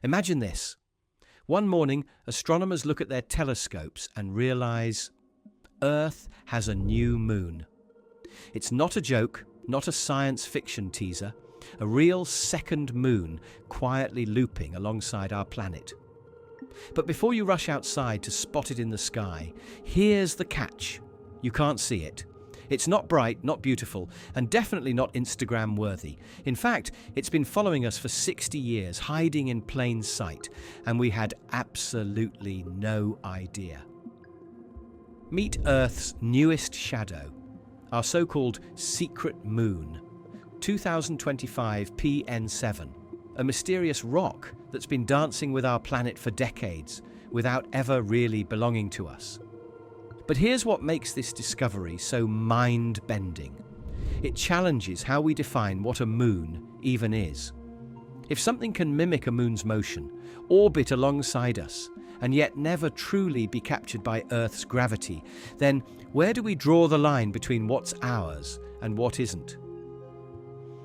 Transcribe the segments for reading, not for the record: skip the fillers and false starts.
Imagine this. One morning, astronomers look at their telescopes and realize Earth has a new moon. It's not a joke, not a science fiction teaser, a real second moon quietly looping alongside our planet. But before you rush outside to spot it in the sky, here's the catch. You can't see it. It's not bright, not beautiful, and definitely not Instagram worthy. In fact, it's been following us for 60 years, hiding in plain sight, and we had absolutely no idea. Meet Earth's newest shadow, our so-called secret moon, 2025 PN7, a mysterious rock that's been dancing with our planet for decades without ever really belonging to us. But here's what makes this discovery so mind-bending. It challenges how we define what a moon even is. If something can mimic a moon's motion, orbit alongside us, and yet never truly be captured by Earth's gravity, then where do we draw the line between what's ours and what isn't?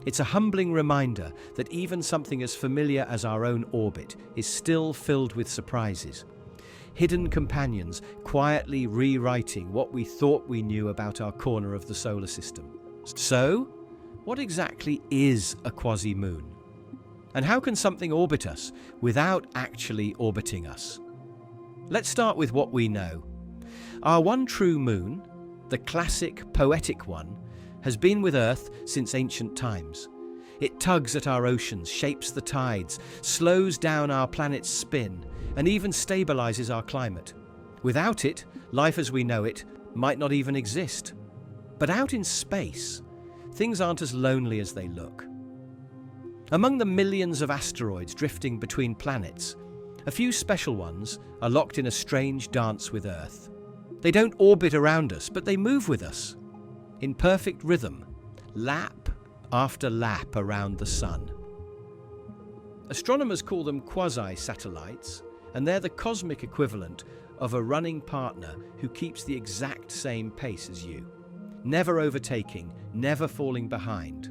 It's a humbling reminder that even something as familiar as our own orbit is still filled with surprises. Hidden companions quietly rewriting what we thought we knew about our corner of the solar system. So, what exactly is a quasi-moon? And how can something orbit us without actually orbiting us? Let's start with what we know. Our one true moon, the classic poetic one, has been with Earth since ancient times. It tugs at our oceans, shapes the tides, slows down our planet's spin, and even stabilizes our climate. Without it, life as we know it might not even exist. But out in space, things aren't as lonely as they look. Among the millions of asteroids drifting between planets, a few special ones are locked in a strange dance with Earth. They don't orbit around us, but they move with us, in perfect rhythm, lap after lap around the sun. Astronomers call them quasi-satellites, and they're the cosmic equivalent of a running partner who keeps the exact same pace as you, never overtaking, never falling behind.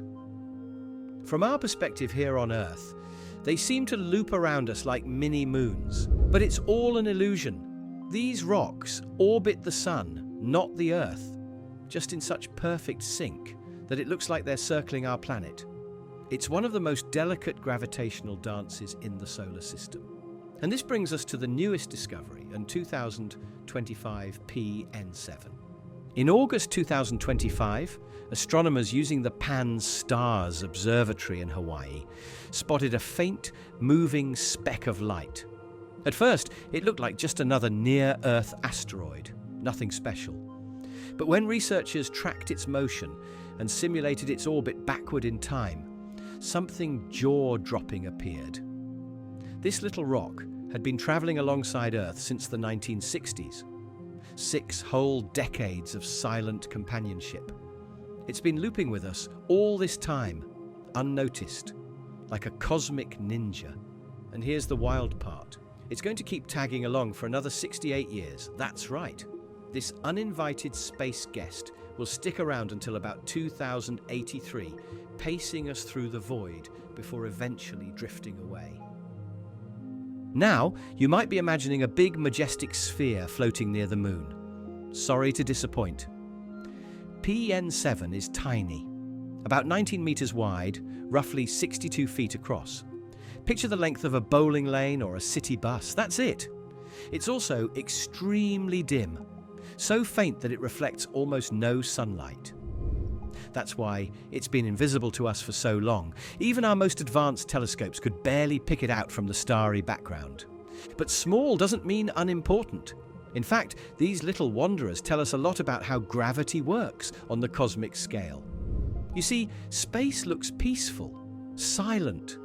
From our perspective here on Earth, they seem to loop around us like mini-moons, but it's all an illusion. These rocks orbit the sun, not the Earth, just in such perfect sync that it looks like they're circling our planet. It's one of the most delicate gravitational dances in the solar system. And this brings us to the newest discovery in 2025 PN7. In August 2025, astronomers using the Pan-STARRS Observatory in Hawaii spotted a faint, moving speck of light. At first, it looked like just another near-Earth asteroid, nothing special. But when researchers tracked its motion and simulated its orbit backward in time, something jaw-dropping appeared. This little rock had been traveling alongside Earth since the 1960s. 6 whole decades of silent companionship. It's been looping with us all this time, unnoticed, like a cosmic ninja. And here's the wild part. It's going to keep tagging along for another 68 years. That's right. This uninvited space guest will stick around until about 2083, pacing us through the void before eventually drifting away. Now, you might be imagining a big, majestic sphere floating near the moon. Sorry to disappoint. PN7 is tiny, about 19 meters wide, roughly 62 feet across. Picture the length of a bowling lane or a city bus. That's it. It's also extremely dim, so faint that it reflects almost no sunlight. That's why it's been invisible to us for so long. Even our most advanced telescopes could barely pick it out from the starry background. But small doesn't mean unimportant. In fact, these little wanderers tell us a lot about how gravity works on the cosmic scale. You see, space looks peaceful, silent,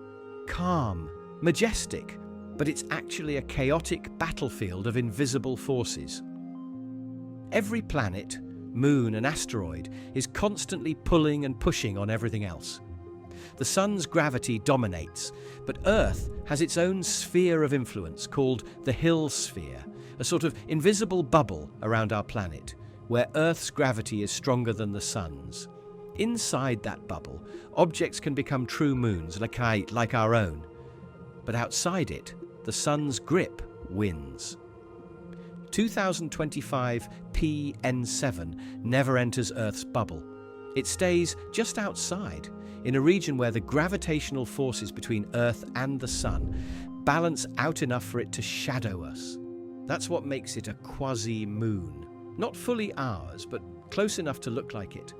calm, majestic, but it's actually a chaotic battlefield of invisible forces. Every planet, moon and asteroid is constantly pulling and pushing on everything else. The sun's gravity dominates, but Earth has its own sphere of influence called the Hill sphere, a sort of invisible bubble around our planet, where Earth's gravity is stronger than the sun's. Inside that bubble, objects can become true moons like our own. But outside it, the sun's grip wins. 2025 PN7 never enters Earth's bubble. It stays just outside, in a region where the gravitational forces between Earth and the sun balance out enough for it to shadow us. That's what makes it a quasi-moon. Not fully ours, but close enough to look like it.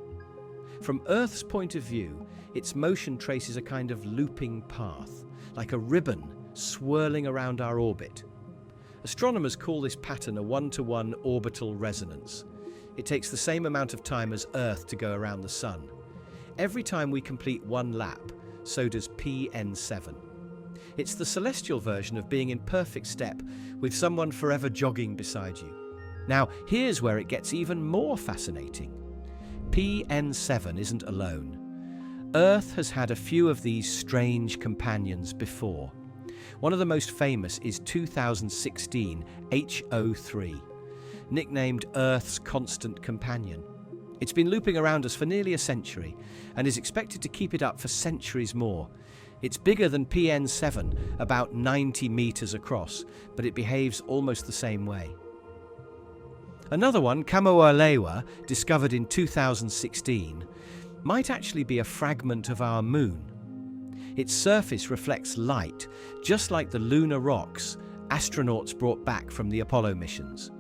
From Earth's point of view, its motion traces a kind of looping path, like a ribbon swirling around our orbit. Astronomers call this pattern a one-to-one orbital resonance. It takes the same amount of time as Earth to go around the sun. Every time we complete one lap, so does PN7. It's the celestial version of being in perfect step with someone forever jogging beside you. Now, here's where it gets even more fascinating. PN7 isn't alone. Earth has had a few of these strange companions before. One of the most famous is 2016 HO3, nicknamed Earth's constant companion. It's been looping around us for nearly a century and is expected to keep it up for centuries more. It's bigger than PN7, about 90 meters across, but it behaves almost the same way. Another one, Kamoa-Lewa, discovered in 2016, might actually be a fragment of our moon. Its surface reflects light, just like the lunar rocks astronauts brought back from the Apollo missions.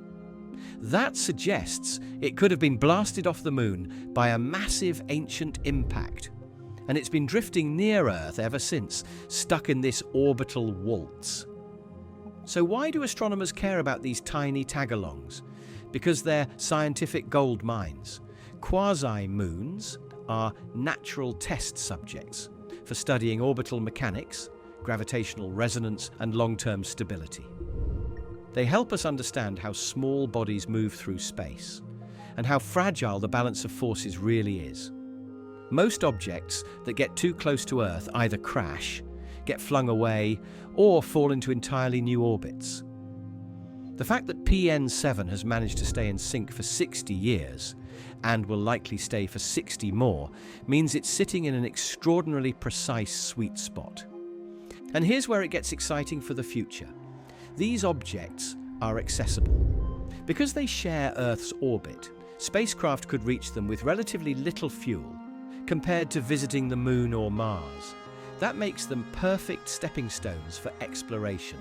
That suggests it could have been blasted off the moon by a massive ancient impact, and it's been drifting near Earth ever since, stuck in this orbital waltz. So why do astronomers care about these tiny tag-alongs? Because they're scientific gold mines. Quasi-moons are natural test subjects for studying orbital mechanics, gravitational resonance, and long-term stability. They help us understand how small bodies move through space and how fragile the balance of forces really is. Most objects that get too close to Earth either crash, get flung away, or fall into entirely new orbits. The fact that PN7 has managed to stay in sync for 60 years and will likely stay for 60 more means it's sitting in an extraordinarily precise sweet spot. And here's where it gets exciting for the future. These objects are accessible. Because they share Earth's orbit, spacecraft could reach them with relatively little fuel compared to visiting the Moon or Mars. That makes them perfect stepping stones for exploration.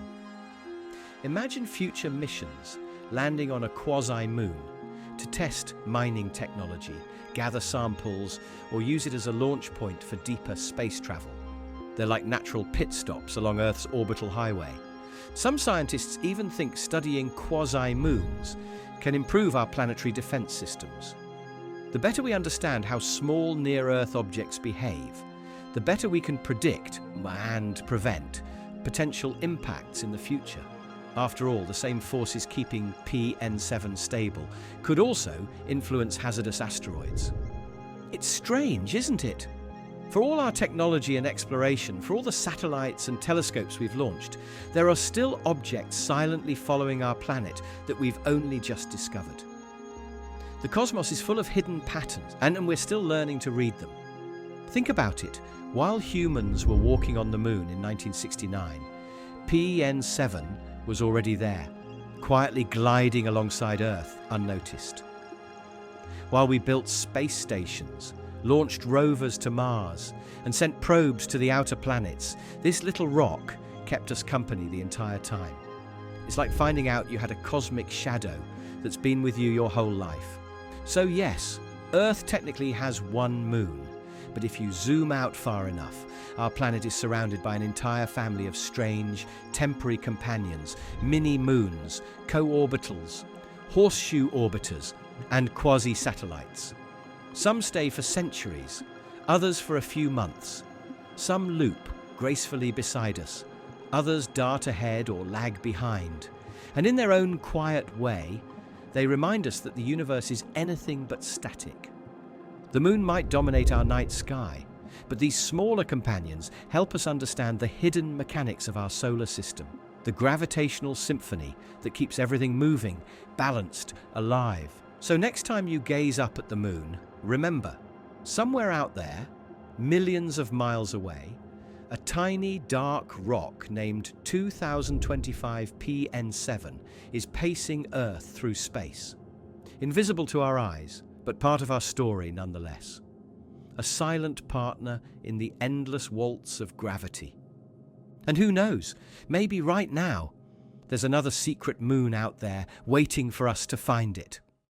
Imagine future missions landing on a quasi-moon to test mining technology, gather samples, or use it as a launch point for deeper space travel. They're like natural pit stops along Earth's orbital highway. Some scientists even think studying quasi-moons can improve our planetary defense systems. The better we understand how small near-Earth objects behave, the better we can predict and prevent potential impacts in the future. After all, the same forces keeping PN7 stable could also influence hazardous asteroids. It's strange, isn't it? For all our technology and exploration, for all the satellites and telescopes we've launched, there are still objects silently following our planet that we've only just discovered. The cosmos is full of hidden patterns, and we're still learning to read them. Think about it. While humans were walking on the moon in 1969, PN7 was already there, quietly gliding alongside Earth unnoticed. While we built space stations, launched rovers to Mars, and sent probes to the outer planets, this little rock kept us company the entire time. It's like finding out you had a cosmic shadow that's been with you your whole life. So yes, Earth technically has one moon, but if you zoom out far enough, our planet is surrounded by an entire family of strange, temporary companions, mini-moons, co-orbitals, horseshoe orbiters, and quasi-satellites. Some stay for centuries, others for a few months. Some loop gracefully beside us, others dart ahead or lag behind. And in their own quiet way, they remind us that the universe is anything but static. The moon might dominate our night sky, but these smaller companions help us understand the hidden mechanics of our solar system, the gravitational symphony that keeps everything moving, balanced, alive. So next time you gaze up at the moon, remember, somewhere out there, millions of miles away, A tiny dark rock named 2025 PN7 is pacing Earth through space. Invisible to our eyes, but part of our story nonetheless. A silent partner in the endless waltz of gravity. And who knows, maybe right now, there's another secret moon out there waiting for us to find it.